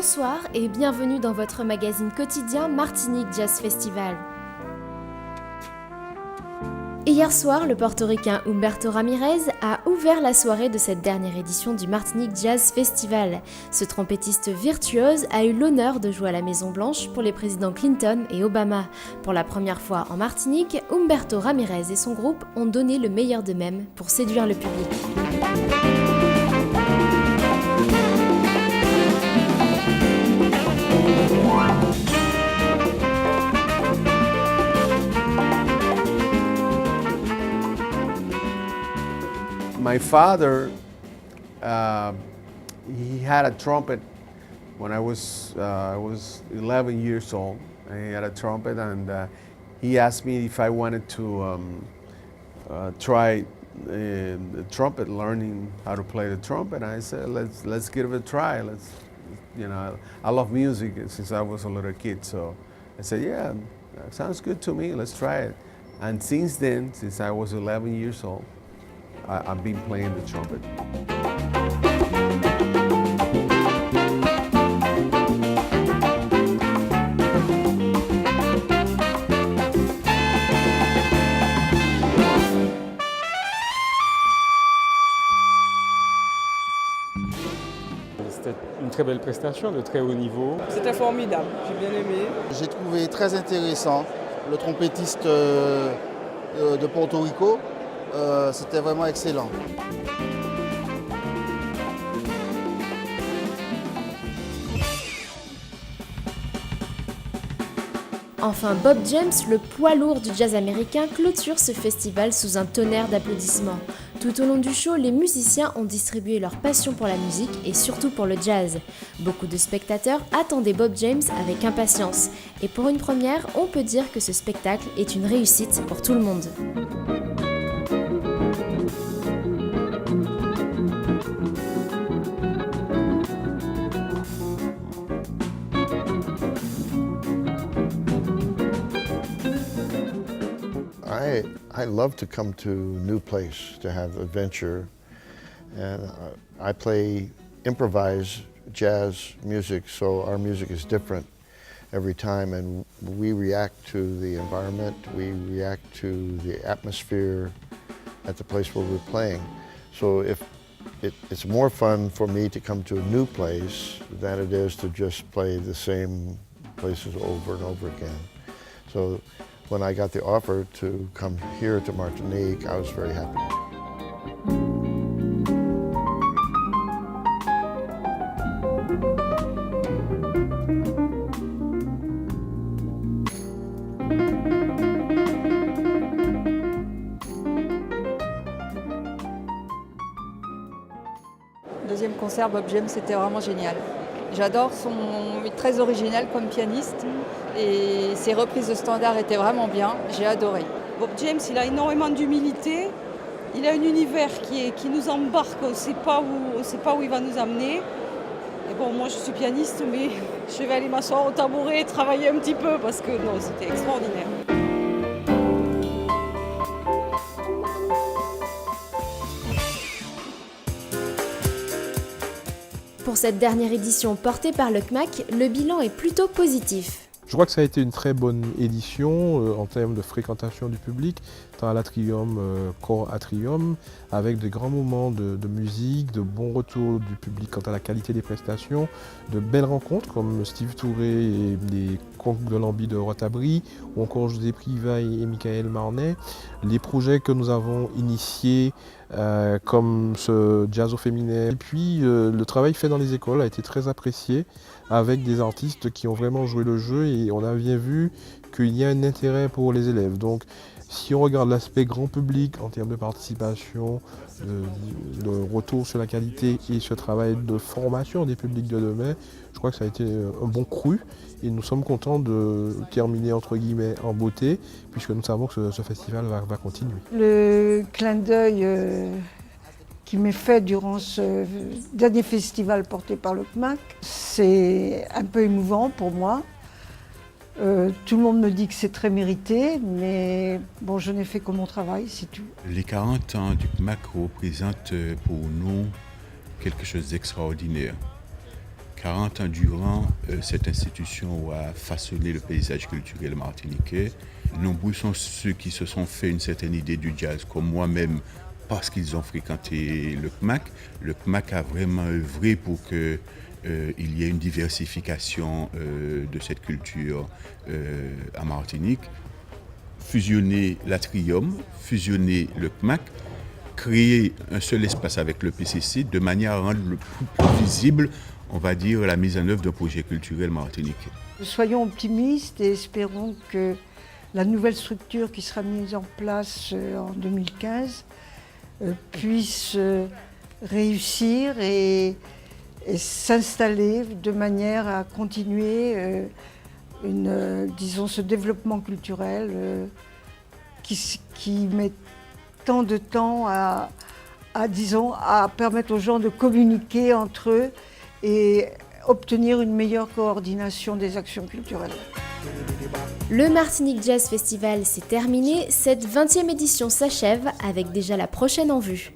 Bonsoir et bienvenue dans votre magazine quotidien Martinique Jazz Festival. Hier soir, le portoricain Humberto Ramirez a ouvert la soirée de cette dernière édition du Martinique Jazz Festival. Ce trompettiste virtuose a eu l'honneur de jouer à la Maison Blanche pour les présidents Clinton et Obama. Pour la première fois en Martinique, Humberto Ramirez et son groupe ont donné le meilleur d'eux-mêmes pour séduire le public. My father, he had a trumpet when I was 11 years old. He had a trumpet, and he asked me if I wanted to try the trumpet, learning how to play the trumpet. And I said, let's give it a try. I love music since I was a little kid, so I said, yeah, that sounds good to me. Let's try it. And since then, since I was 11 years old, I've been playing the trumpet. C'était une très belle prestation, de très haut niveau. C'était formidable, j'ai bien aimé. J'ai trouvé très intéressant le trompettiste de Porto Rico. C'était vraiment excellent. Enfin, Bob James, le poids lourd du jazz américain, clôture ce festival sous un tonnerre d'applaudissements. Tout au long du show, les musiciens ont distribué leur passion pour la musique et surtout pour le jazz. Beaucoup de spectateurs attendaient Bob James avec impatience. Et pour une première, on peut dire que ce spectacle est une réussite pour tout le monde. I love to come to a new place, to have adventure, and I play improvised jazz music, so our music is different every time, and we react to the environment, we react to the atmosphere at the place where we're playing. So it's more fun for me to come to a new place than it is to just play the same places over and over again. So when I got the offer to come here to Martinique, I was very happy. Deuxième concert, Bob James, c'était vraiment génial. J'adore il est très original comme pianiste et ses reprises de standards étaient vraiment bien, j'ai adoré. Bob James, il a énormément d'humilité, il a un univers qui nous embarque, on ne sait pas où il va nous amener. Et bon, moi je suis pianiste, mais je vais aller m'asseoir au tabouret et travailler un petit peu parce que non, c'était extraordinaire. Pour cette dernière édition portée par le CMAC, le bilan est plutôt positif. Je crois que ça a été une très bonne édition en termes de fréquentation du public, tant à l'Atrium qu'au Atrium, avec de grands moments de musique, de bons retours du public quant à la qualité des prestations, de belles rencontres comme Steve Touré et les conques de l'Ambi de Rotabry, ou encore José Privaille et Michael Marnet. Les projets que nous avons initiés comme ce jazz au féminin. Et puis le travail fait dans les écoles a été très apprécié avec des artistes qui ont vraiment joué le jeu et on a bien vu qu'il y a un intérêt pour les élèves. Donc si on regarde l'aspect grand public en termes de participation, de retour sur la qualité et ce travail de formation des publics de demain, je crois que ça a été un bon cru et nous sommes contents de terminer entre guillemets en beauté puisque nous savons que ce festival va continuer. Le clin d'œil qui m'est fait durant ce dernier festival porté par le CMAC, c'est un peu émouvant pour moi. Tout le monde me dit que c'est très mérité, mais bon, je n'ai fait que mon travail, c'est tout. Les 40 ans du CMAC représentent pour nous quelque chose d'extraordinaire. 40 ans durant, cette institution a façonné le paysage culturel martiniquais. Nombreux sont ceux qui se sont fait une certaine idée du jazz, comme moi-même, parce qu'ils ont fréquenté le CMAC. Le CMAC a vraiment œuvré pour qu'il y ait une diversification de cette culture à Martinique. Fusionner l'Atrium, fusionner le CMAC, créer un seul espace avec le PCC de manière à rendre le plus visible, on va dire, la mise en œuvre d'un projet culturel martiniquais. Soyons optimistes et espérons que la nouvelle structure qui sera mise en place en 2015 puisse réussir et s'installer de manière à continuer disons, ce développement culturel qui met tant de temps à permettre aux gens de communiquer entre eux et obtenir une meilleure coordination des actions culturelles. Le Martinique Jazz Festival s'est terminé, cette 20e édition s'achève avec déjà la prochaine en vue.